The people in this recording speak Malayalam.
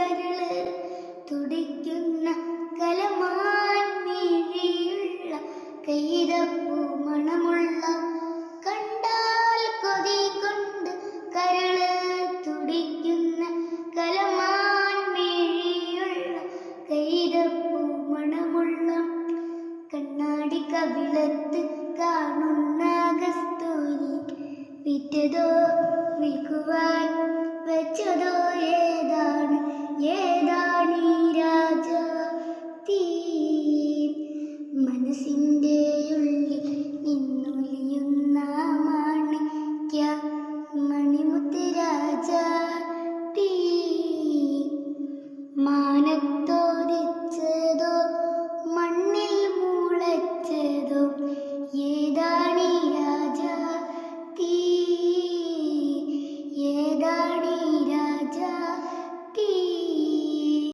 കരള് തുടിക്കുന്ന കലമാൻ മിഴിയുള്ള കൈതപ്പൂ മണമുള്ള കണ്ടാൽ കൊതി കൊണ്ട് കരള് തുടിക്കുന്ന കലമാൻ മിഴിയുള്ള കൈതപ്പൂ മണമുള്ള കണ്ണാടി കവിളത്ത് കാണുന്ന കസ്തൂരി വിറ്റതോ വിൽക്കുവാൻ വെച്ചതോ ഏതാണ് ഏതാണീ രാജാത്തീ മനസ്സിൻ്റെ ഉള്ളിൽ നിന്നൊലിയുന്ന മാണിക്യ മണിമുത്ത് രാജാത്തീ മാനത്തോദിച്ചതോ മണ്ണിൽ മുളച്ചതോ ഏതാണീ രാജാത്തീ ഏതാണീ